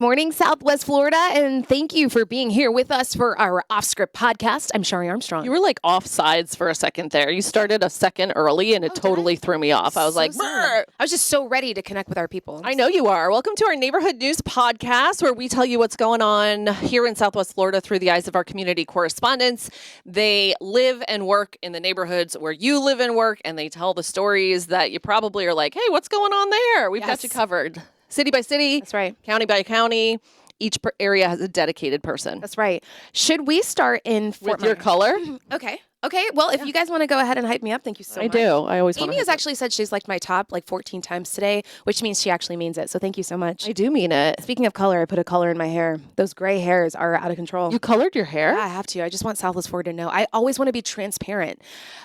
Morning, Southwest Florida, and thank you for being here with us for our Off-Script podcast. I'm Shari Armstrong. You were like off sides for a second there. You started a second early, and it totally threw me off. I was like, I was just so ready to connect with our people. I know you are. Welcome to our Neighborhood News podcast, where we tell you what's going on here in Southwest Florida through the eyes of our community correspondents. They live and work in the neighborhoods where you live and work, and they tell the stories that you probably are like, hey, what's going on there? We've got you covered. City by city. That's right. County by county. Each area has a dedicated person. That's right. Should we start in Fort With your color? Okay. Well, if you guys want to go ahead and hype me up, thank you so much. I do. I always want to. Amy has actually said she's liked my top like 14 times today, which means she actually means it. So thank you so much. I do mean it. Speaking of color, I put a color in my hair. Those gray hairs are out of control. You colored your hair? Yeah, I have to. I just want Southwest Florida to know. I always want to be transparent.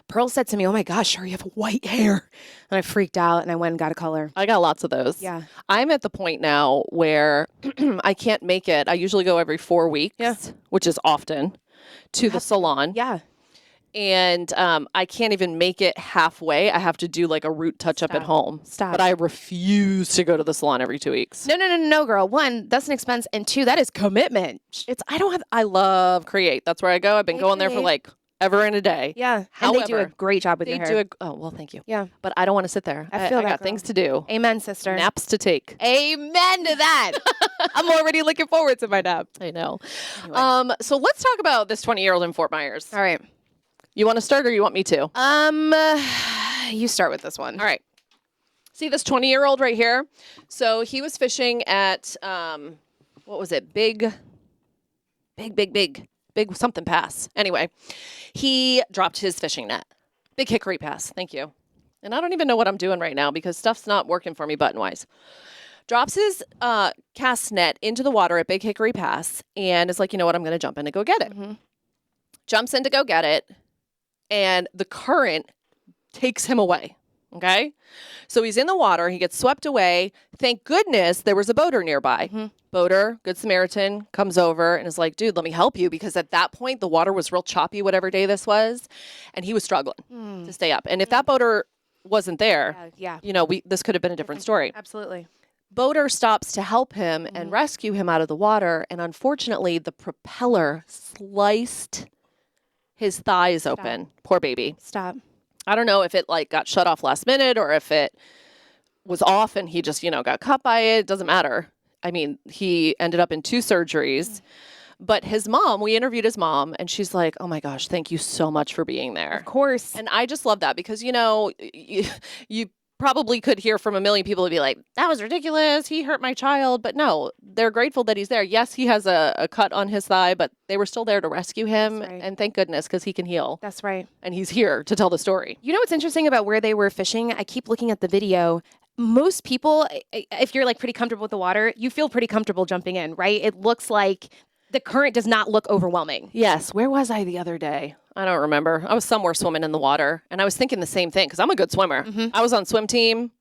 Pearl said to me, oh my gosh, Shari, you have white hair. And I freaked out and I went and got a color. I got lots of those. Yeah. I'm at the point now where I can't make it. I usually go every 4 weeks, which is often, to the salon. Yeah. And I can't even make it halfway. I have to do like a root touch-up at home. Stop. But I refuse to go to the salon every 2 weeks. No, girl. One, that's an expense. And two, that is commitment. I love Create. That's where I go. I've been going there for like ever and a day. Yeah. However, and they do a great job with your hair. Well, thank you. Yeah. But I don't want to sit there. I feel I got things to do. Amen, sister. Naps to take. Amen to that. I'm already looking forward to my nap. I know. Anyway. So let's talk about this 20-year-old in Fort Myers. All right. You want to start or you want me to? You start with this one. All right. See this 20-year-old right here? So he was fishing at, what was it? Big something pass. Anyway, he dropped his fishing net. Big Hickory Pass. Thank you. And I don't even know what I'm doing right now because stuff's not working for me button-wise. Drops his cast net into the water at Big Hickory Pass and is like, you know what? I'm going to jump in and go get it. Mm-hmm. Jumps in to go get it. And the current takes him away, okay? So he's in the water. He gets swept away. Thank goodness there was a boater nearby. Mm-hmm. Boater, good Samaritan, comes over and is like, dude, let me help you. Because at that point, the water was real choppy, whatever day this was. And he was struggling to stay up. And if that boater wasn't there, you know, this could have been a different story. Absolutely. Boater stops to help him and rescue him out of the water. And unfortunately, the propeller sliced his thighs open. Poor baby. Stop. I don't know if it like got shut off last minute or if it was off and he just, got cut by it. It doesn't matter. I mean, he ended up in 2 surgeries. But his mom, we interviewed his mom, and she's like, oh my gosh, thank you so much for being there. Of course. And I just love that because, you probably could hear from a million people who'd be like, that was ridiculous. He hurt my child. But no, they're grateful that he's there. Yes, he has a cut on his thigh, but they were still there to rescue him. That's right. And thank goodness, because he can heal. That's right. And he's here to tell the story. You know what's interesting about where they were fishing? I keep looking at the video. Most people, if you're like pretty comfortable with the water, you feel pretty comfortable jumping in, right? It looks like the current does not look overwhelming. Yes. Where was I the other day? I don't remember. I was somewhere swimming in the water, and I was thinking the same thing because I'm a good swimmer. Mm-hmm. I was on swim team.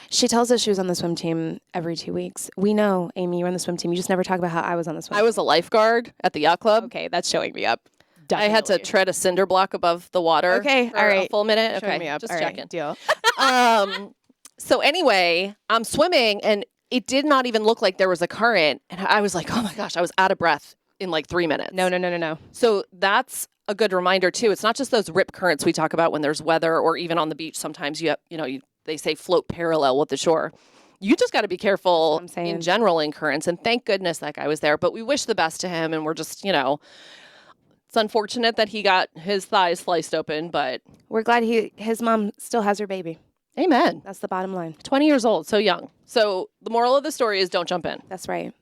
She tells us she was on the swim team every 2 weeks. We know, Amy, you're on the swim team. You just never talk about how I was on the swim team. I was a lifeguard at the yacht club. Okay, that's showing me up. Definitely. I had to tread a cinder block above the water. Okay, for all right. a full minute. Showing okay, me up. just all checking. Right, deal. So anyway, I'm swimming, and it did not even look like there was a current. And I was like, oh my gosh, I was out of breath in like 3 minutes. No. So that's a good reminder too. It's not just those rip currents we talk about when there's weather or even on the beach. Sometimes they say float parallel with the shore. You just got to be careful in general in currents. And thank goodness that guy was there. But we wish the best to him. And we're just, it's unfortunate that he got his thighs sliced open, but we're glad his mom still has her baby. Amen. That's the bottom line. 20 years old, so young. So the moral of the story is don't jump in. That's right.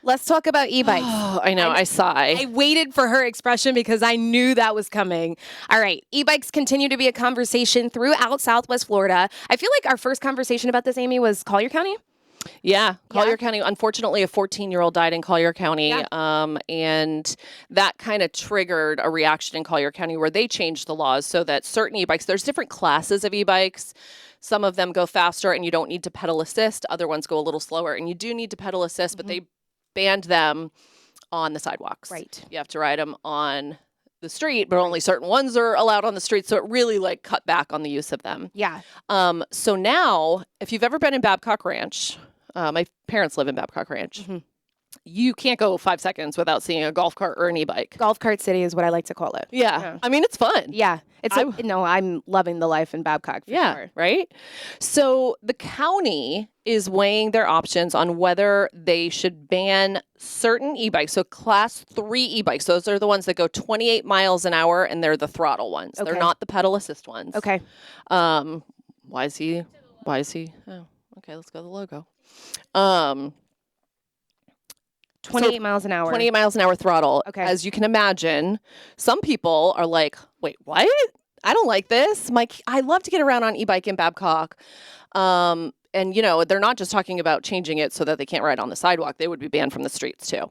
Let's talk about e-bikes. Oh, I know. I sigh. I waited for her expression because I knew that was coming. All right. E-bikes continue to be a conversation throughout Southwest Florida. I feel like our first conversation about this, Amy, was Collier County. Yeah, Collier County. Unfortunately, a 14-year-old died in Collier County, and that kind of triggered a reaction in Collier County where they changed the laws so that certain e-bikes, there's different classes of e-bikes. Some of them go faster and you don't need to pedal assist. Other ones go a little slower and you do need to pedal assist, but they banned them on the sidewalks. Right. You have to ride them on the street, but only certain ones are allowed on the street. So it really like cut back on the use of them. Yeah. So now, if you've ever been in Babcock Ranch, My parents live in Babcock Ranch. You can't go 5 seconds without seeing a golf cart or an e-bike. Golf cart city is what I like to call it. Yeah. I mean, it's fun. Yeah. No, I'm loving the life in Babcock for sure. Right? So the county is weighing their options on whether they should ban certain e-bikes. So class 3 e-bikes, those are the ones that go 28 miles an hour and they're the throttle ones. Okay. They're not the pedal assist ones. Okay. Why is he? Oh, okay, let's go to the logo. 28 miles an hour. 28 miles an hour throttle. Okay. As you can imagine, some people are like, wait, what? I don't like this. I love to get around on e-bike in Babcock. And, they're not just talking about changing it so that they can't ride on the sidewalk. They would be banned from the streets, too.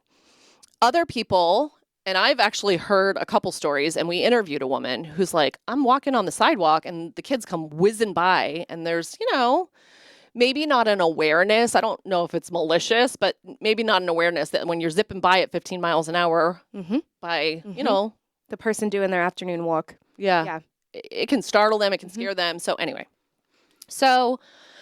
Other people, and I've actually heard a couple stories, and we interviewed a woman who's like, I'm walking on the sidewalk, and the kids come whizzing by, and there's, maybe not an awareness. I don't know if it's malicious, but maybe not an awareness that when you're zipping by at 15 miles an hour by, the person doing their afternoon walk. Yeah. It can startle them. It can scare them. So anyway,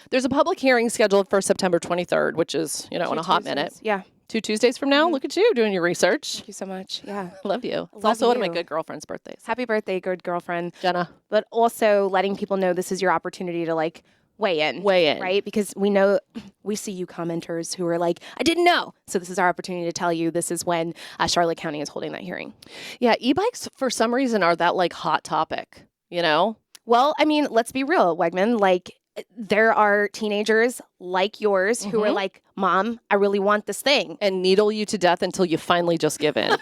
there's a public hearing scheduled for September 23rd, which is, in a hot minute. Yeah. 2 Tuesdays from now. Look at you doing your research. Thank you so much. Yeah. Love you. It's Love also one of my you. good girlfriend's birthdays. Happy birthday, good girlfriend. Jenna. But also letting people know this is your opportunity to weigh in. Right? Because we see you commenters who are like, I didn't know. So this is our opportunity to tell you this is when Charlotte County is holding that hearing. Yeah, e-bikes for some reason are that hot topic, Well, I mean, let's be real, Wegman. There are teenagers like yours who are like, Mom, I really want this thing. And needle you to death until you finally just give in.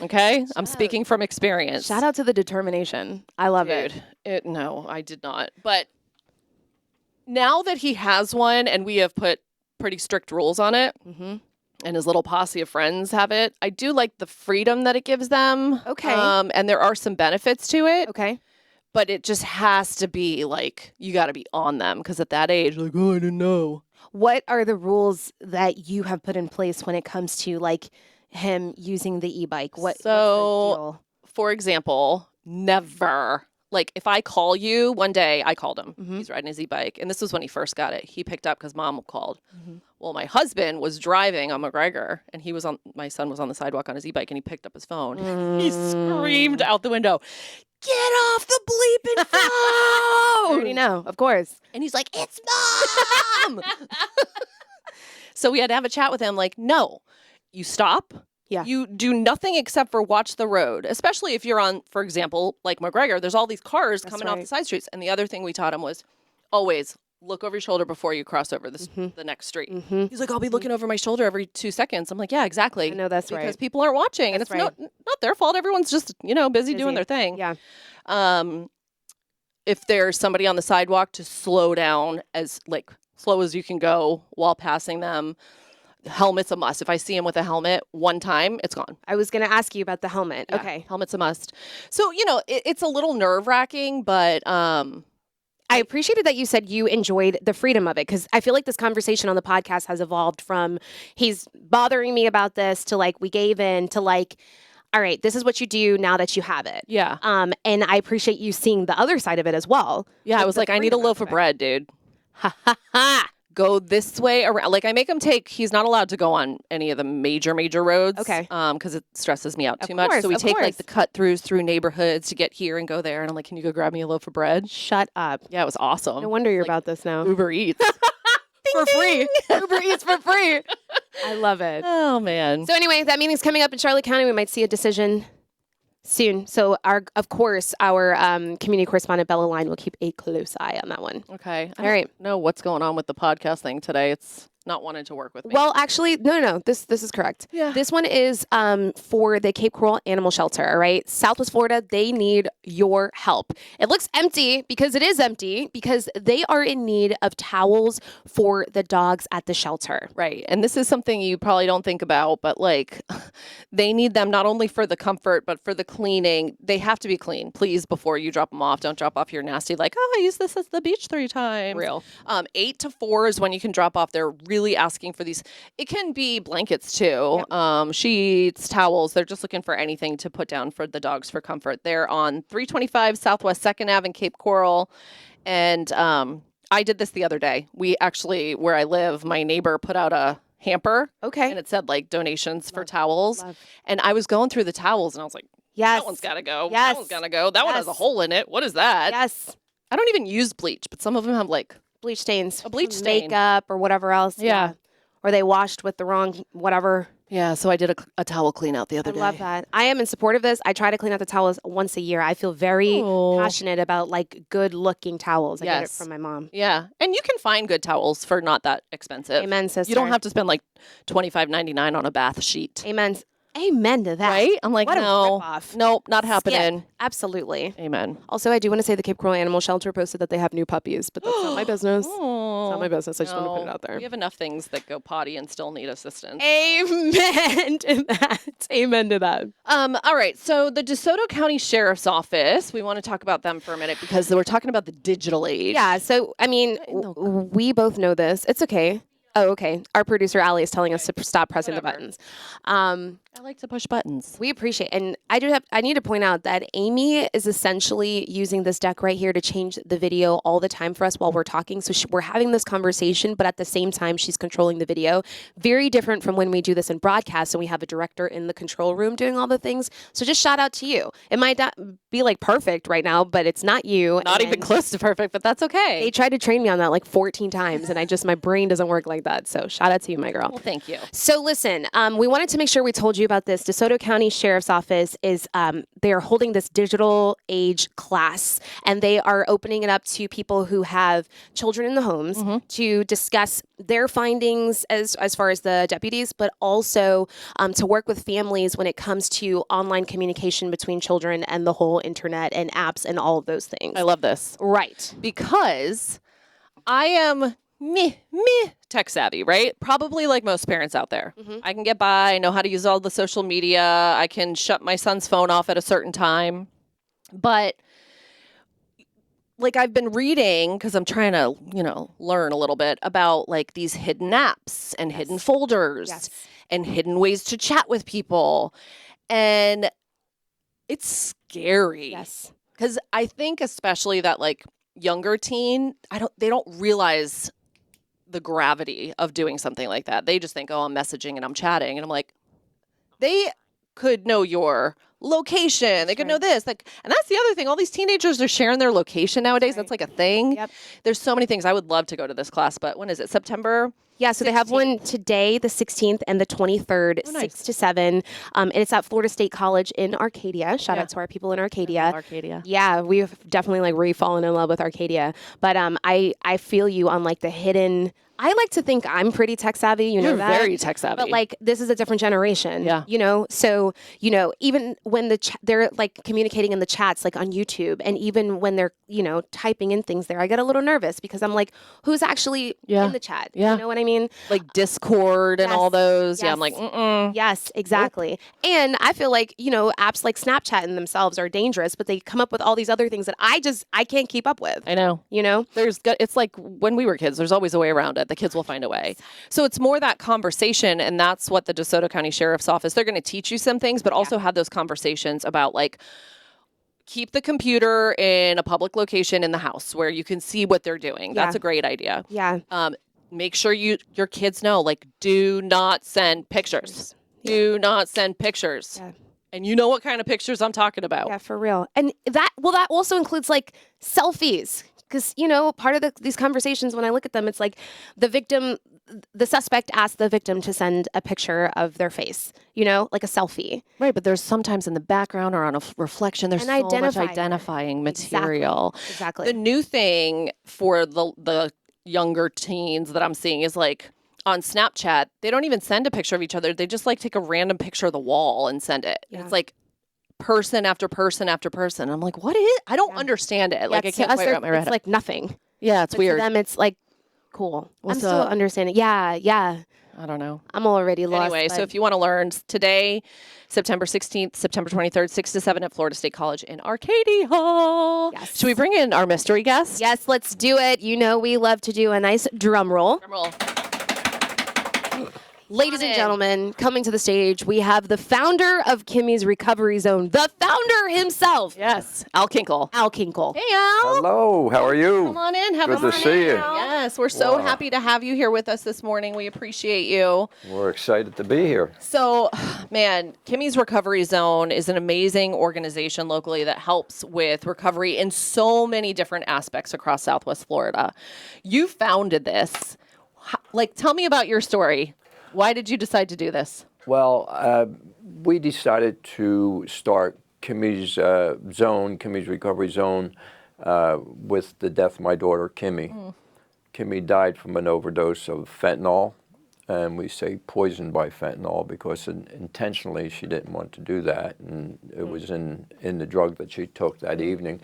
Okay? I'm speaking from experience. Shout out to the determination. I love it. No, I did not. But now that he has one and we have put pretty strict rules on it, and his little posse of friends have it, I do like the freedom that it gives them. Okay. And there are some benefits to it. Okay. But it just has to be you got to be on them because at that age, oh, I didn't know. What are the rules that you have put in place when it comes to him using the e-bike? What's the deal? For example, never. If I call you one day, I called him. He's riding his e-bike. And this was when he first got it. He picked up because Mom called. Well, my husband was driving on McGregor and my son was on the sidewalk on his e-bike and he picked up his phone. He screamed out the window, "Get off the bleeping phone!" I already know, of course. And he's like, "It's Mom!" So we had to have a chat with him no, you stop. Yeah. You do nothing except for watch the road, especially if you're on, for example, McGregor, there's all these cars coming off the side streets. And the other thing we taught him was always look over your shoulder before you cross over the next street. He's like, I'll be looking over my shoulder every 2 seconds. I'm like, yeah, exactly. I know that's right. Because people aren't watching and it's not their fault. Everyone's just, busy doing their thing. Yeah. If there's somebody on the sidewalk, to slow down as slow as you can go while passing them. Helmet's a must. If I see him with a helmet one time, it's gone. I was going to ask you about the helmet. Yeah, okay. Helmet's a must. So, it's a little nerve-wracking, but I appreciated that you said you enjoyed the freedom of it because I feel like this conversation on the podcast has evolved from he's bothering me about this to we gave in to all right, this is what you do now that you have it. Yeah. And I appreciate you seeing the other side of it as well. Yeah, I was I need a loaf of bread, dude. Ha ha ha. Go this way around. I make him he's not allowed to go on any of the major roads. Okay. Because it stresses me out too much. So we take the cut throughs through neighborhoods to get here and go there. And I'm like, can you go grab me a loaf of bread? Shut up. Yeah, it was awesome. No wonder you're about this now. Uber Eats. For free. Uber Eats for free. I love it. Oh, man. So anyway, that meeting's coming up in Charlotte County. We might see a decision soon. So our community correspondent Bella Line will keep a close eye on that one. Okay. All right. Know what's going on with the podcast thing today. It's not wanting to work with me. Well, actually, no. This is correct. Yeah. This one is for the Cape Coral Animal Shelter. All right, Southwest Florida. They need your help. It looks empty because it is empty because they are in need of towels for the dogs at the shelter. Right. And this is something you probably don't think about, but they need them not only for the comfort, but for the cleaning. They have to be clean, please, before you drop them off. Don't drop off your nasty, I used this at the beach 3 times. Real. 8 to 4 is when you can drop off. They're really asking for these. It can be blankets too, sheets, towels. They're just looking for anything to put down for the dogs for comfort. They're on 325 Southwest 2nd Ave in Cape Coral. And I did this the other day. We actually, where I live, my neighbor put out a hamper. Okay. And it said like donations for towels. And I was going through the towels and I was like, yes. That one's got to go. Yes. That one's got to go. That one has a hole in it. What is that? Yes. I don't even use bleach, but some of them have like bleach stains. A bleach stain. Makeup or whatever else. Yeah. Or they washed with the wrong whatever. Yeah, so I did a towel clean out the other day. I love that. I am in support of this. I try to clean out the towels once a year. I feel very passionate about like good looking towels. I get it from my mom. Yeah. And you can find good towels for not that expensive. Amen, sister. You don't have to spend like $25.99 on a bath sheet. Amen. Amen to that. Right? I'm like, what no, nope, not happening. Skip. Absolutely. Amen. Also, I do want to say the Cape Coral Animal Shelter posted that they have new puppies, but that's not my business. It's not my business. I just want to put it out there. We have enough things that go potty and still need assistance. Amen to that. Amen to that. All right. So the DeSoto County Sheriff's Office, we want to talk about them for a minute because we're talking about the digital age. Yeah. So, I mean, we both know this. It's okay. Oh, okay. Our producer, Allie, is telling us to stop pressing the buttons. I like to push buttons. We appreciate it. And I need to point out that Amy is essentially using this deck right here to change the video all the time for us while we're talking. So we're having this conversation, but at the same time, she's controlling the video. Very different from when we do this in broadcast and we have a director in the control room doing all the things. So just shout out to you. It might not be like perfect right now, but it's not you. Not even close to perfect, but that's okay. They tried to train me on that like 14 times and my brain doesn't work like that. So shout out to you, my girl. Well, thank you. So listen, we wanted to make sure we told you about this. DeSoto County Sheriff's Office is, they are holding this digital age class, and they are opening it up to people who have children in the homes to discuss their findings as far as the deputies, but also to work with families when it comes to online communication between children and the whole internet and apps and all of those things. I love this. Right. Because I am tech savvy, right? Probably like most parents out there. I can get by, I know how to use all the social media. I can shut my son's phone off at a certain time. But like I've been reading, because I'm trying to, learn a little bit about like these hidden apps and hidden folders and hidden ways to chat with people. And it's scary. Yes. Because I think especially that like younger teen, they don't realize the gravity of doing something like that. They just think, oh, I'm messaging and I'm chatting. And I'm like, they could know your location. They could know this. And that's the other thing. All these teenagers are sharing their location nowadays. That's like a thing. Yep. There's so many things. I would love to go to this class, but when is it? September? Yeah, so 16th. They have one today, the 16th, and the 23rd, 6 to 7. And it's at Florida State College in Arcadia. Shout out to our people in Arcadia. I love Arcadia. Yeah, we've definitely like re-fallen in love with Arcadia. But I feel you on like the hidden. I like to think I'm pretty tech savvy, You're that. very tech savvy. But like this is a different generation. Yeah. So, even when they're like communicating in the chats like on YouTube, and even when they're, typing in things there, I get a little nervous because I'm like, who's actually in the chat? Yeah. You know what I mean? Like Discord and all those. Yes. Yeah, I'm like, Yes, exactly. Nope. And I feel like, apps like Snapchat in themselves are dangerous, but they come up with all these other things that I can't keep up with. I know. It's like when we were kids, there's always a way around it. The kids will find a way. So it's more that conversation, and that's what the DeSoto County Sheriff's Office, they're going to teach you some things, but also have those conversations about like, keep the computer in a public location in the house where you can see what they're doing. That's a great idea. Yeah. Make sure your kids know, like, do not send pictures. Do not send pictures. Yeah. And you know what kind of pictures I'm talking about. Yeah, for real. And that also includes like selfies. Because, part of these conversations, when I look at them, it's like the suspect asked the victim to send a picture of their face, like a selfie. Right, but there's sometimes in the background or on a reflection, there's so much identifying material. Exactly. The new thing for the younger teens that I'm seeing is like on Snapchat, they don't even send a picture of each other. They just like take a random picture of the wall and send it. Yeah. It's like person after person after person. I'm like, what is? I don't understand it. Like I can't quite wrap my head. It's like nothing. Yeah, it's weird. To them, it's like cool. I'm still understanding. Yeah. I don't know. I'm already lost. Anyway, so if you want to learn today, September 16th, September 23rd, 6 to 7 at Florida State College in Arcadia. Yes. Should we bring in our mystery guest? Yes, let's do it. We love to do a nice drum roll. Drum roll. Ladies and gentlemen, coming to the stage, we have the founder of Kimmy's Recovery Zone, the founder himself. Yes, Al Kinkle. Al Kinkle. Hey, Al. Hello, how are you? Come on in. Good to see you. Yes, we're so happy to have you here with us this morning. We appreciate you. We're excited to be here. So, man, Kimmy's Recovery Zone is an amazing organization locally that helps with recovery in so many different aspects across Southwest Florida. You founded this. Tell me about your story. Why did you decide to do this? Well, we decided to start Kimmy's Kimmy's Recovery Zone, with the death of my daughter, Kimmy. Kimmy died from an overdose of fentanyl, and we say poisoned by fentanyl because intentionally she didn't want to do that, and it was in the drug that she took that evening.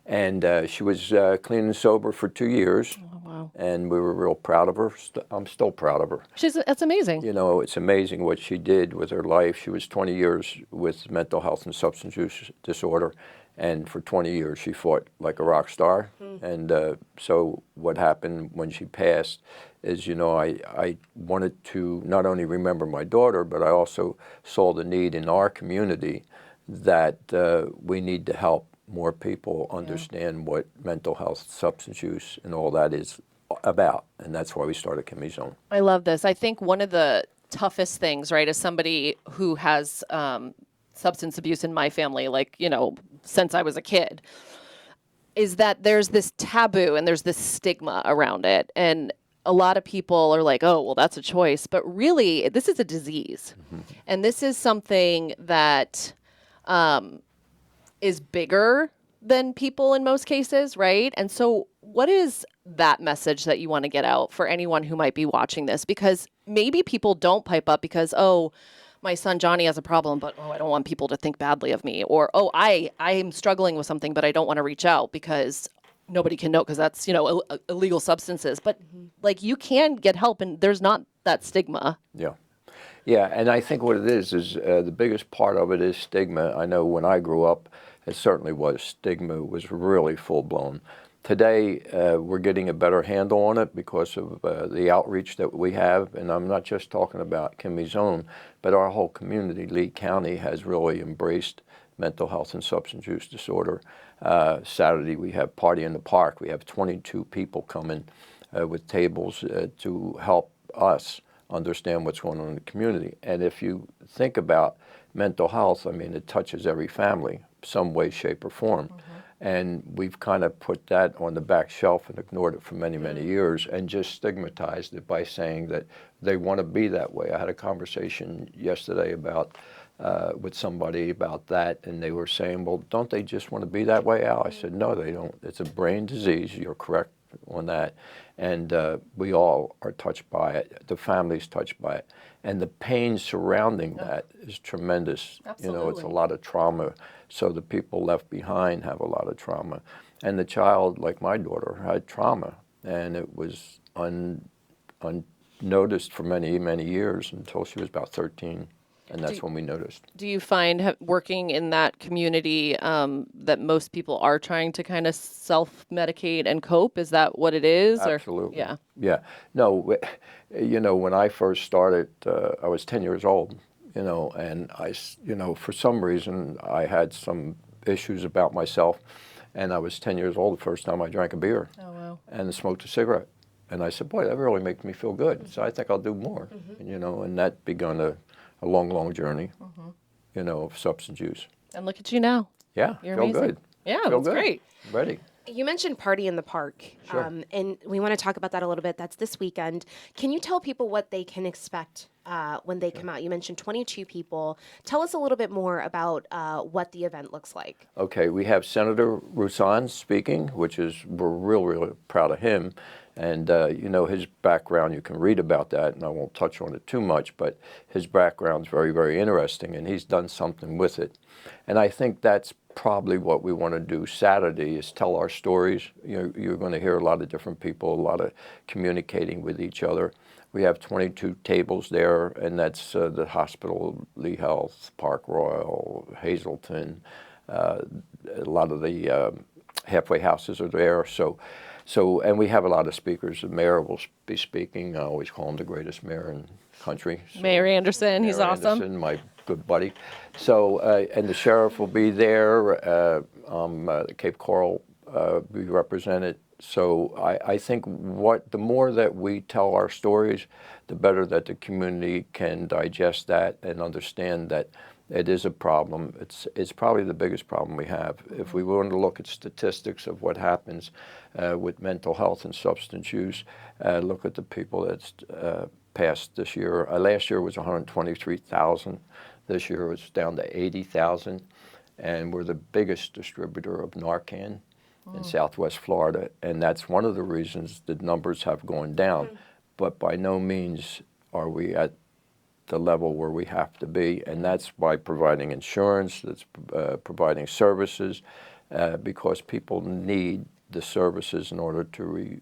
And she was clean and sober for 2 years. Oh, wow. And we were real proud of her. I'm still proud of her. That's amazing. You know, it's amazing what she did with her life. She was 20 years with mental health and substance use disorder, and for 20 years she fought like a rock star. And so what happened when she passed is, you know, I wanted to not only remember my daughter, but I also saw the need in our community that we need to help more people understand what mental health, substance use, and all that is about. And that's why we started Kimmy's Zone. I love this. I think one of the toughest things, right, as somebody who has substance abuse in my family, since I was a kid, is that there's this taboo and there's this stigma around it. And a lot of people are like, oh, well, that's a choice. But really, this is a disease. And this is something that is bigger than people in most cases, right? And so what is that message that you want to get out for anyone who might be watching this? Because maybe people don't pipe up because, oh, my son Johnny has a problem, but I don't want people to think badly of me. Or, oh, I am struggling with something, but I don't want to reach out because nobody can know because that's, illegal substances. But you can get help, and there's not that stigma. Yeah. Yeah, and I think what it is the biggest part of it is stigma. I know when I grew up, it certainly was. Stigma was really full-blown. Today, we're getting a better handle on it because of the outreach that we have, and I'm not just talking about Kimmy's Zone, but our whole community. Lee County has really embraced mental health and substance use disorder. Saturday, we have Party in the Park. We have 22 people coming with tables to help us understand what's going on in the community. And if you think about mental health, I mean, it touches every family, some way, shape, or form. And we've kind of put that on the back shelf and ignored it for many, many years and just stigmatized it by saying that they want to be that way. I had a conversation yesterday about with somebody about that, and they were saying, well, don't they just want to be that way, Al? I said, no, they don't. It's a brain disease. You're correct on that. And we all are touched by it. The family's touched by it. And the pain surrounding that is tremendous. Absolutely. You know, it's a lot of trauma. So the people left behind have a lot of trauma. And the child, like my daughter, had trauma. And it was unnoticed for many, many years until she was about 13. And that's when we noticed. Do you find working in that community that most people are trying to kind of self-medicate and cope? Is that what it is? Absolutely. Yeah. Yeah. No, you know, when I first started, I was 10 years old, and for some reason, I had some issues about myself. And I was 10 years old the first time I drank a beer. Oh, wow. And smoked a cigarette. And I said, boy, that really makes me feel good. So I think I'll do more, and that begun a long, long journey, of substance use. And look at you now. Yeah, You're feel amazing. good. Yeah, Feel that's good. great. Ready. You mentioned Party in the Park, Sure. and we want to talk about that a little bit. That's this weekend. Can you tell people what they can expect when they come out? You mentioned 22 people. Tell us a little bit more about what the event looks like. Okay, we have Senator Rouson speaking, we're really proud of him. And, his background, you can read about that, and I won't touch on it too much, but his background's very, very interesting, and he's done something with it. And I think that's probably what we want to do Saturday is tell our stories. You're going to hear a lot of different people, a lot of communicating with each other. We have 22 tables there, and that's the hospital, Lee Health, Park Royal, Hazelton. A lot of the halfway houses are there. So So, and we have a lot of speakers. The mayor will be speaking. I always call him the greatest mayor in the country. So, Mayor Anderson, he's Mayor awesome. Anderson, my good buddy. So, and the sheriff will be there. Cape Coral be represented. So I think the more that we tell our stories, the better that the community can digest that and understand that it is a problem. It's probably the biggest problem we have. If we want to look at statistics of what happens with mental health and substance use, look at the people that's passed this year. Last year was 123,000. This year it's down to 80,000. And we're the biggest distributor of Narcan in Southwest Florida. And that's one of the reasons the numbers have gone down. But by no means are we at the level where we have to be, and that's by providing insurance, that's providing services, because people need the services in order to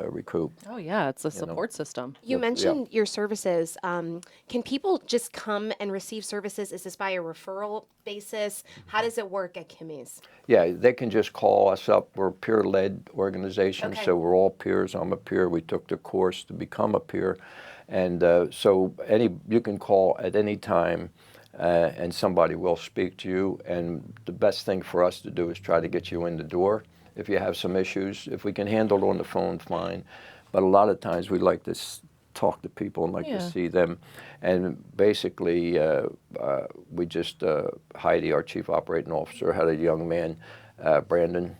recoup. Oh yeah, it's a support system. You Yeah. mentioned your services. Can people just come and receive services? Is this by a referral basis? How does it work at Kimmy's? Yeah, they can just call us up. We're a peer-led organization, Okay. so we're all peers. I'm a peer. We took the course to become a peer. And so you can call at any time, and somebody will speak to you. And the best thing for us to do is try to get you in the door. If you have some issues, if we can handle it on the phone, fine. But a lot of times we like to talk to people and like to see them. And basically, we just, Heidi, our chief operating officer, had a young man, Brandon.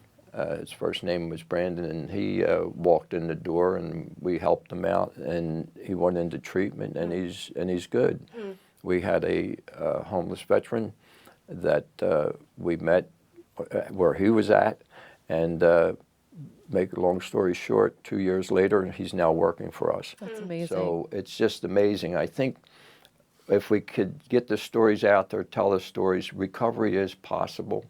His first name was Brandon, and he walked in the door, and we helped him out, and he went into treatment, and he's good. We had a homeless veteran that we met where he was at, and make a long story short, 2 years later, he's now working for us. That's amazing. So it's just amazing. I think if we could get the stories out there, tell the stories, recovery is possible.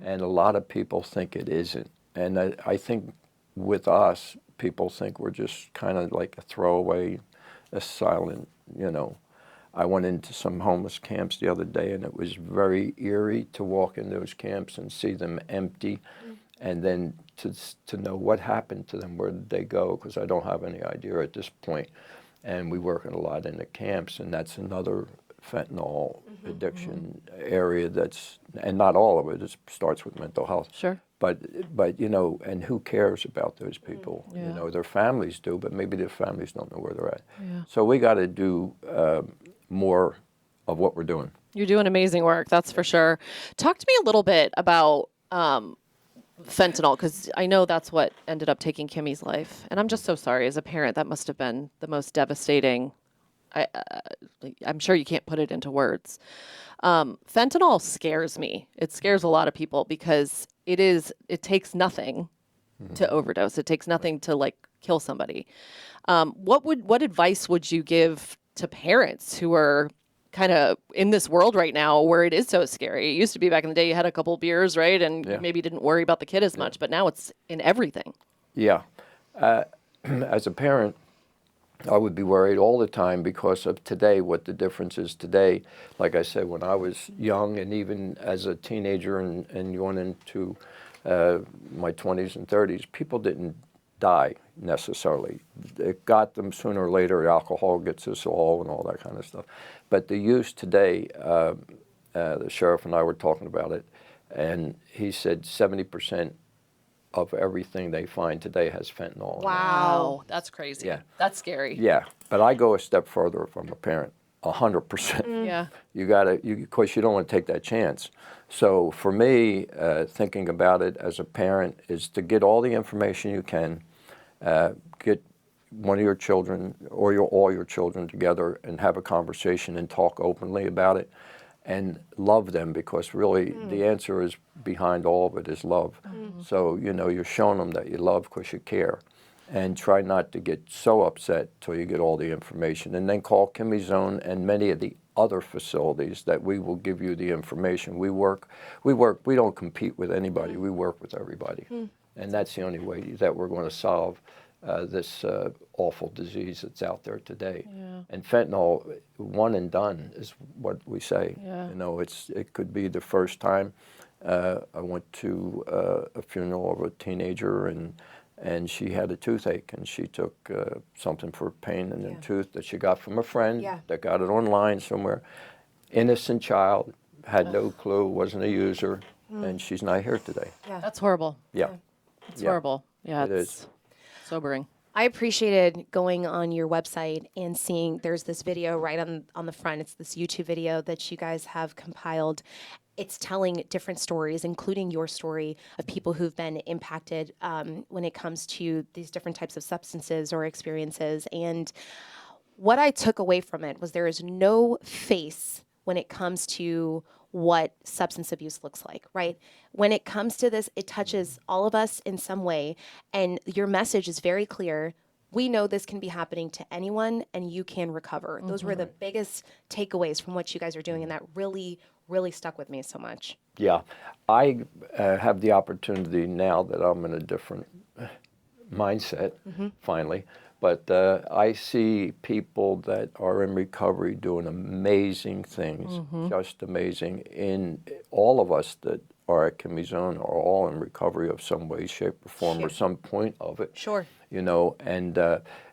And a lot of people think it isn't. And I think with us, people think we're just kind of like a throwaway, a silent, I went into some homeless camps the other day, and it was very eerie to walk in those camps and see them empty. And then to know what happened to them, where did they go, because I don't have any idea at this point. And we work a lot in the camps, and that's another fentanyl addiction area and not all of it starts with mental health. Sure. But and who cares about those people? Yeah. Their families do, but maybe their families don't know where they're at. Yeah. So we got to do more of what we're doing. You're doing amazing work, that's for sure. Talk to me a little bit about fentanyl, because I know that's what ended up taking Kimmy's life. And I'm just so sorry. As a parent, that must have been the most devastating. I'm sure you can't put it into words. Fentanyl scares me. It scares a lot of people because it takes nothing to overdose. It takes nothing to kill somebody. What advice would you give to parents who are kind of in this world right now where it is so scary? It used to be back in the day you had a couple beers, right? And you maybe didn't worry about the kid as much, but now it's in everything. Yeah. As a parent, I would be worried all the time because of today, what the difference is today. Like I said, when I was young and even as a teenager and going into my 20s and 30s, people didn't die necessarily. It got them sooner or later. Alcohol gets us all and all that kind of stuff. But the use today, the sheriff and I were talking about it, and he said 70% of everything they find today has fentanyl in it. Wow, that's crazy. Yeah. That's scary. Yeah, but I go a step further if I'm a parent, 100%. Yeah. Because you don't want to take that chance. So for me, thinking about it as a parent is to get all the information you can, get one of your children or all your children together and have a conversation and talk openly about it and love them, because really the answer is behind all of it is love. So, you're showing them that you love because you care. And try not to get so upset till you get all the information. And then call Kimmy's Zone and many of the other facilities that we will give you the information. We don't compete with anybody. We work with everybody. And that's the only way that we're going to solve this awful disease that's out there today. Yeah. And fentanyl, one and done is what we say. Yeah. It could be the first time. I went to a funeral of a teenager, and and she had a toothache, and she took something for pain in the tooth that she got from a friend that got it online somewhere. Innocent child, had no clue, wasn't a user, and she's not here today. That's horrible. Yeah. It's horrible. Yeah, It it's is. sobering. I appreciated going on your website and seeing there's this video right on the front. It's this YouTube video that you guys have compiled. It's telling different stories, including your story of people who've been impacted when it comes to these different types of substances or experiences. And what I took away from it was there is no face when it comes to what substance abuse looks like, right? When it comes to this, it touches all of us in some way. And your message is very clear. We know this can be happening to anyone and you can recover. Those were the biggest takeaways from what you guys are doing. And that really, really stuck with me so much. Yeah. I have the opportunity now that I'm in a different mindset, finally. But I see people that are in recovery doing amazing things, just amazing. In all of us that are at Kimmy's Zone are all in recovery of some way, shape, or form, or some point of it. Sure. You know, and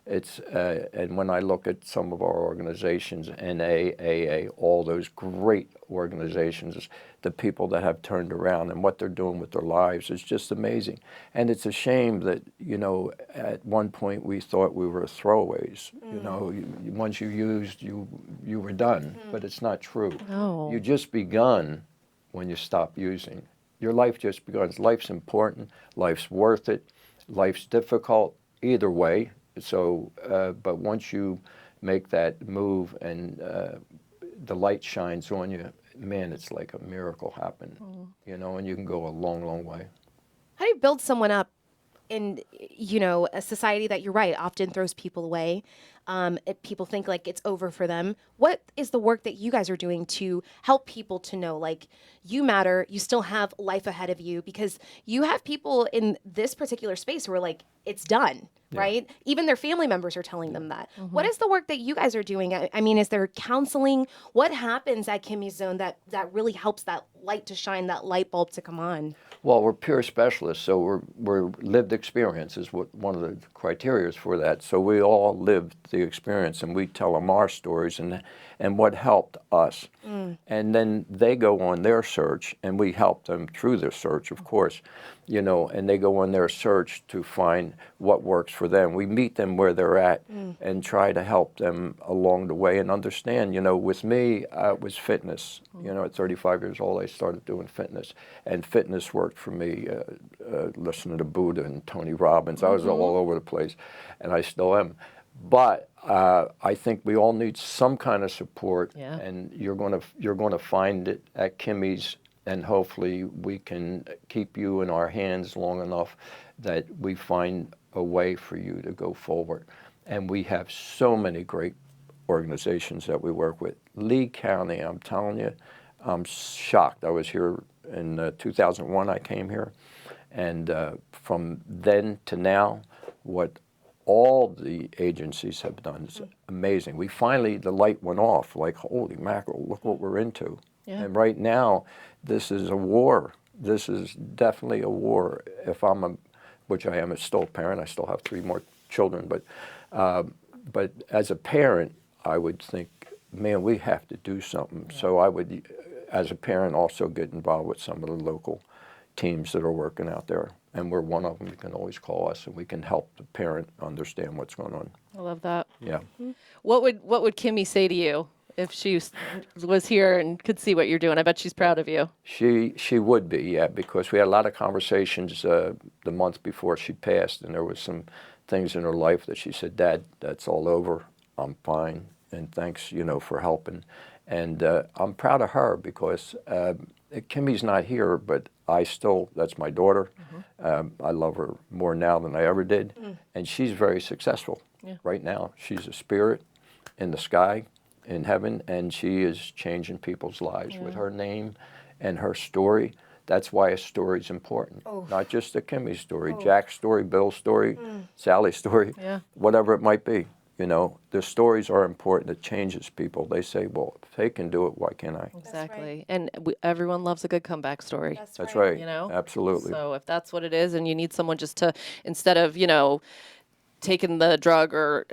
it's and when I look at some of our organizations, NA, AA, all those great organizations, the people that have turned around and what they're doing with their lives is just amazing. And it's a shame that, you know, at one point we thought we were throwaways. You know, once you used, you were done. But it's not true. No. You just begun when you stop using. Your life just begun. Life's important. Life's worth it. Life's difficult. Either way. So, but once you make that move and the light shines on you, man, it's like a miracle happened, you know, and you can go a long, long way. How do you build someone up in, you know, a society that, you're right, often throws people away? People think like it's over for them. What is the work that you guys are doing to help people to know, like, you matter, you still have life ahead of you? Because you have people in this particular space who are like, it's done, right? Even their family members are telling them that. What is the work that you guys are doing? I mean, is there counseling? What happens at Kimmy's Zone that really helps that light to shine, that light bulb to come on? Well, we're peer specialists, so we're lived experience is what one of the criteria is for that. So we all lived the experience, and we tell them our stories and what helped us. And then they go on their search, and we help them through their search, of course, you know, and they go on their search to find what works for them. We meet them where they're at and try to help them along the way and understand, you know, with me, it was fitness. You know, at 35 years old, I started doing fitness, and fitness worked for me, listening to Buddha and Tony Robbins. I was all over the place, and I still am. But I think we all need some kind of support, and you're gonna find it at Kimmy's, and hopefully we can keep you in our hands long enough that we find a way for you to go forward. And we have so many great organizations that we work with. Lee County, I'm telling you, I'm shocked. I was here in 2001, I came here, and from then to now, what all the agencies have done is amazing. We finally, the light went off, like, holy mackerel, look what we're into. And right now, this is a war. This is definitely a war. If I'm which I am still a parent, I still have 3 more children, but as a parent, I would think, man, we have to do something. So I would, as a parent, also get involved with some of the local teams that are working out there. And we're one of them. You can always call us, and we can help the parent understand what's going on. I love that. Yeah. What would Kimmy say to you if she was here and could see what you're doing? I bet she's proud of you. She would be, yeah, because we had a lot of conversations the month before she passed, and there was some things in her life that she said, Dad, that's all over. I'm fine, and thanks, you know, for helping. And I'm proud of her because Kimmy's not here, but I still, that's my daughter. I love her more now than I ever did. And she's very successful right now. She's a spirit in the sky, in heaven, and she is changing people's lives with her name and her story. That's why a story is important. Not just a Kimmy story, Jack's story, Bill's story, Sally's story, whatever it might be. You know, their stories are important. It changes people. They say, well, if they can do it, why can't I? Exactly. And everyone loves a good comeback story. That's right. You know? Absolutely. So if that's what it is and you need someone just to, instead of, you know, taking the drug or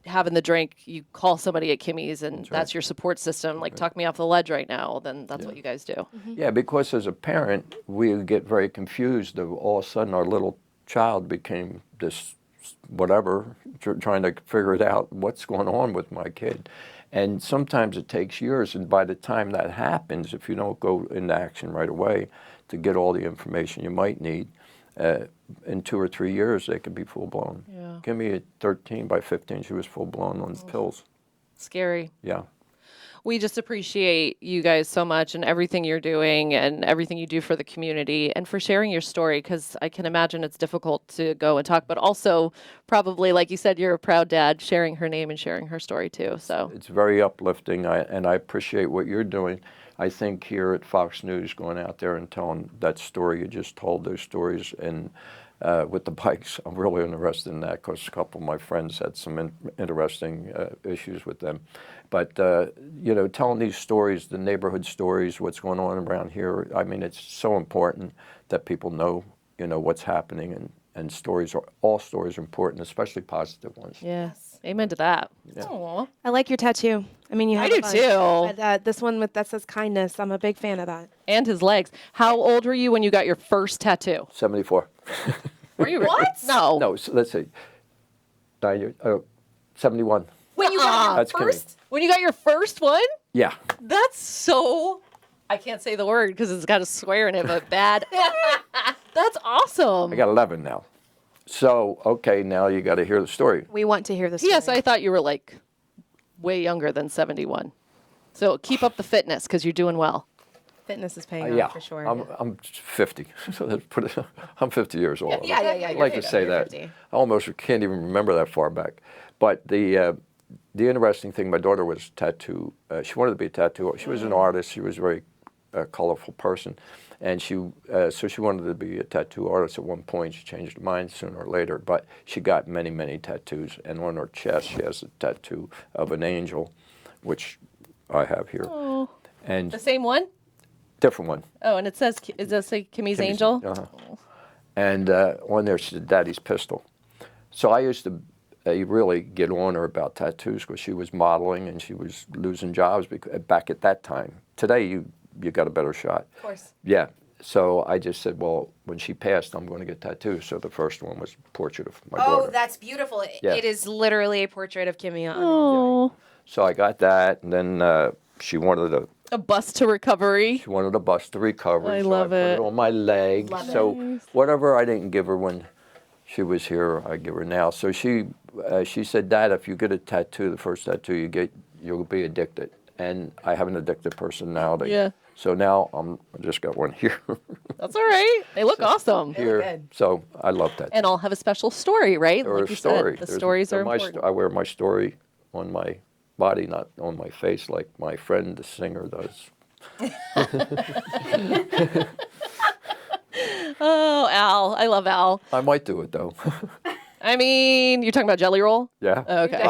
having the drink, you call somebody at Kimmy's and that's your support system. Like, talk me off the ledge right now. Then that's what you guys do. Yeah, because as a parent, we get very confused. All of a sudden, our little child became this whatever, trying to figure it out, what's going on with my kid. And sometimes it takes years, and by the time that happens, if you don't go into action right away to get all the information you might need, in 2 or 3 years, they could be full-blown. Yeah. Kimmy at 13, by 15, she was full-blown on pills. Scary. Yeah. We just appreciate you guys so much and everything you're doing and everything you do for the community and for sharing your story, because I can imagine it's difficult to go and talk, but also probably, like you said, you're a proud dad sharing her name and sharing her story too. So It's very uplifting, and I appreciate what you're doing. I think here at Fox News, going out there and telling that story you just told, those stories, and with the bikes, I'm really interested in that because a couple of my friends had some interesting issues with them. But, you know, telling these stories, the neighborhood stories, what's going on around here, I mean, it's so important that people know, you know, what's happening, and stories all stories are important, especially positive ones. yes, amen to that. Yeah. Aw. I like your tattoo. I mean, you I have do a bunch, too. But, this one that says kindness, I'm a big fan of that. And his legs. How old were you when you got your first tattoo? 74. Were you what? No. No, so let's see. 9 years, 71. When you got your That's first? When you got your first one? Yeah. That's so. I can't say the word because it's got a swear in it, but bad. That's awesome. I got 11 now. So, okay, now you got to hear the story. We want to hear this. Yes, I thought you were like way younger than 71. So keep up the fitness because you're doing well. Fitness is paying Yeah, off for sure. I'm 50, so let's put it, I'm 50 years old. Yeah. I like to say that. 50. I almost can't even remember that far back. But the interesting thing, my daughter was tattoo. She wanted to be a tattoo. She was an artist. She was a very colorful person, and so she wanted to be a tattoo artist at one point. She changed her mind sooner or later, but she got many, many tattoos. And on her chest, she has a tattoo of an angel, which I have here, Oh. and The same one? different one. Oh, and it says, does that say Kimmy's Angel? Uh-huh. And on there, she said, "Daddy's pistol." So I used to really get on her about tattoos because she was modeling and she was losing jobs back at that time. Today, you got a better shot. Of course. Yeah. So I just said, well, when she passed, I'm going to get tattoos. So the first one was a portrait of my daughter. Oh, that's beautiful. Yeah. It is literally a portrait of Kimmy. Oh. So I got that, and then she wanted A bus to recovery. a bus to recovery. I so love I put it. it on my leg. Love it. So whatever I didn't give her when she was here, I give her now. So she said, "Dad, if you get a tattoo, the first tattoo you get, you'll be addicted." And I have an addictive personality. Yeah. So now I just got one here. That's all right. They look awesome. here. good. So I love that. And all have a special story, right? Or Like a you story. said, the stories are important. I wear my story on my body, not on my face, like my friend, the singer, does. Oh, Al. I love Al. I might do it though. I mean, you're talking about Jelly Roll? Yeah. Okay.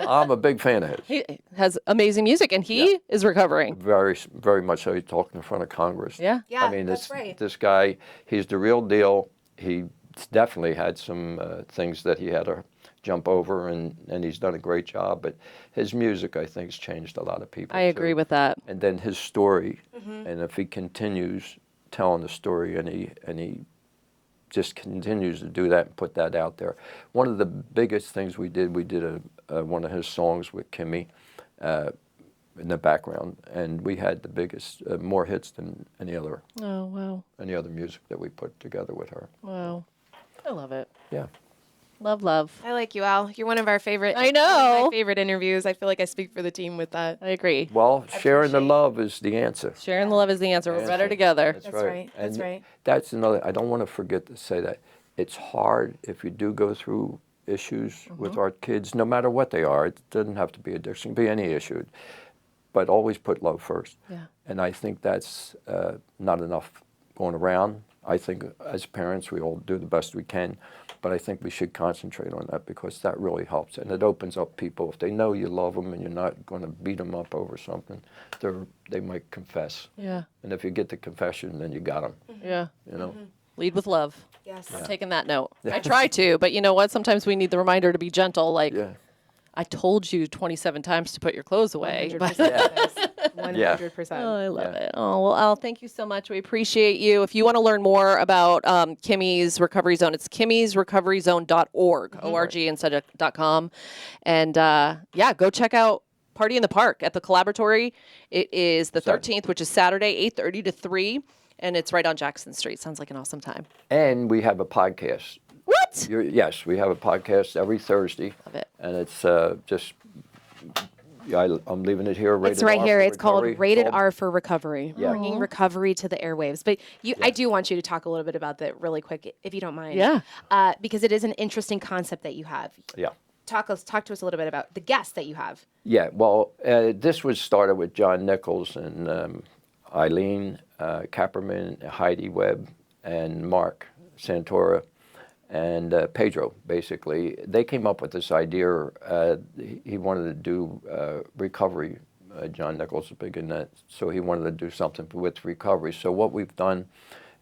I'm a big fan of his. He has amazing music, and he is recovering. Very, very much so. He talked in front of Congress. Yeah. Yeah, I mean, that's right. this guy, he's the real deal. He definitely had some things that he had to jump over, and he's done a great job. But his music, I think, has changed a lot of people. I agree too. with that. And then his story, and if he continues telling the story, and he just continues to do that and put that out there. One of the biggest things we did one of his songs with Kimmy in the background, and we had the biggest, more hits than any other Oh, wow. music that we put together with her. Wow. I love it. Yeah. Love, love. I like you, Al. You're one of our favorite. I know. one of my favorite interviews. I feel like I speak for the team with that. I agree. Well, sharing the appreciate- love is the answer. Sharing the love is the answer. We're Answer. better together. That's right. That's And right. that's another, I don't want to forget to say that. It's hard if you do go through issues with our kids, no matter what they are. It doesn't have to be addiction, it can be any issue. But always put love first. Yeah. And I think that's not enough going around. I think as parents, we all do the best we can, but I think we should concentrate on that because that really helps. And it opens up people. If they know you love them and you're not going to beat them up over something, they might confess. Yeah. And if you get the confession, then you got them. Yeah. You know? Lead with love. Yes. I'm taking that note. I try to, but you know what? Sometimes we need the reminder to be gentle. Like, Yeah. I told you 27 times to put your clothes away. 100%. 100%. Oh, I love Yeah. it. Oh, well, Al, thank you so much. We appreciate you. If you want to learn more about Kimmy's Recovery Zone, it's kimmy'srecoveryzone.org, O-R-G instead of .com. And, yeah, go check out Party in the Park at the Collaboratory. It is the 13th, which is Saturday, 8:30 to 3, and it's right on Jackson Street. Sounds like an awesome time. And we have a podcast. What? Yes, we have a podcast every Thursday. Love it. And it's just, I'm leaving it here. It's right R here. for It's called Recovery. Rated R for Recovery, Yeah. bringing recovery to the airwaves. But I do want you to talk a little bit about that really quick, if you don't mind. Yeah. Because it is an interesting concept that you have. Yeah. Talk to us a little bit about the guests that you have. Yeah, well, this was started with John Nichols and Eileen Kapperman, Heidi Webb, and Mark Santora, and Pedro, basically. They came up with this idea. He wanted to do recovery. John Nichols is big in that, so he wanted to do something with recovery. So what we've done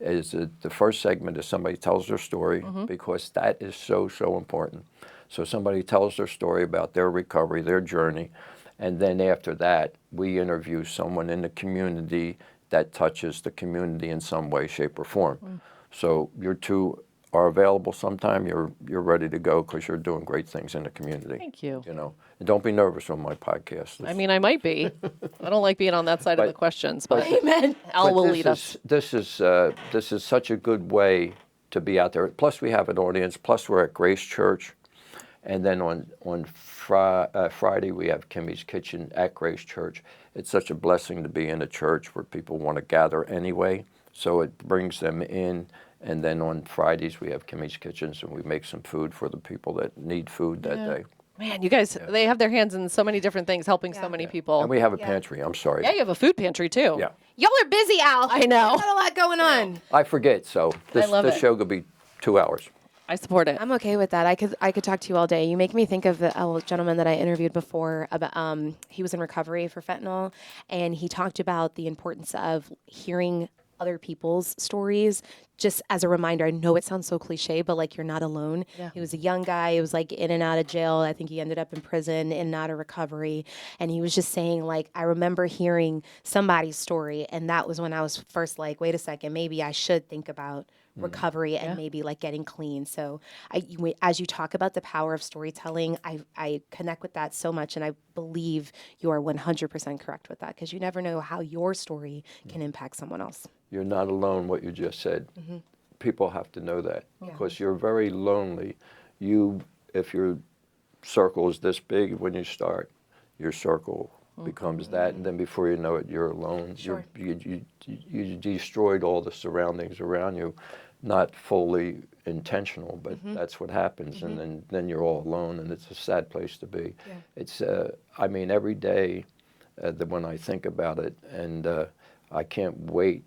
is the first segment is somebody tells their story, because that is so important. So somebody tells their story about their recovery, their journey, and then after that, we interview someone in the community that touches the community in some way, shape, or form. So your two are available sometime. You're ready to go because you're doing great things in the community. Thank you. You know, and don't be nervous on my podcast. I mean, I might be. I don't like being on that side of the questions, but Amen. Al will this lead us. This is such a good way to be out there. Plus, we have an audience. Plus, we're at Grace Church. And then on Friday, we have Kimmy's Kitchen at Grace Church. It's such a blessing to be in a church where people want to gather anyway. So it brings them in. And then on Fridays, we have Kimmy's Kitchens, and we make some food for the people that need food that day. Man, you guys, they have their hands in so many different things, helping so many people. And we have a pantry. I'm sorry. Yeah, you have a food pantry, too. Yeah. Y'all are busy, Al. I know. Got a lot going on. I forget, so this love it. show could be 2 hours. I support it. I'm okay with that. I could talk to you all day. You make me think of the gentleman that I interviewed before. About he was in recovery for fentanyl, and he talked about the importance of hearing other people's stories just as a reminder. I know it sounds so cliche, but like, you're not alone. Yeah. He was a young guy. He was like in and out of jail. I think he ended up in prison, in and out of recovery. And he was just saying, like, I remember hearing somebody's story, and that was when I was first like, wait a second, maybe I should think about recovery and maybe like getting clean. So as you talk about the power of storytelling, I connect with that so much, and I believe you are 100% correct with that, because you never know how your story can impact someone else. You're not alone, what you just said. People have to know that, because you're very lonely. If your circle is this big when you start, your circle becomes that, and then before you know it, you're alone. Sure. You destroyed all the surroundings around you, not fully intentional, but that's what happens, and then you're all alone, and it's a sad place to be. Yeah. It's I mean, every day when I think about it, and I can't wait.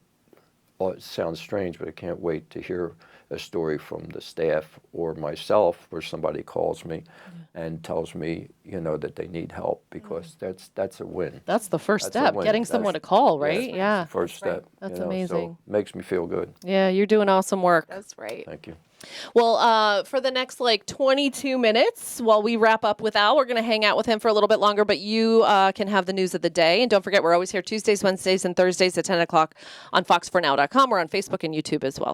Well, it sounds strange, but I can't wait to hear a story from the staff or myself where somebody calls me and tells me, that they need help, because that's a win. That's the first That's a step, win. getting someone to call, right? That's Yeah. the first step. That's So amazing. it makes me feel good. Yeah, you're doing awesome work. That's right. Thank you. Well, for the next 22 minutes, while we wrap up with Al, we're going to hang out with him for a little bit longer, but you can have the news of the day. And don't forget, we're always here Tuesdays, Wednesdays, and Thursdays at 10 o'clock on fox4now.com. We're on Facebook and YouTube as well.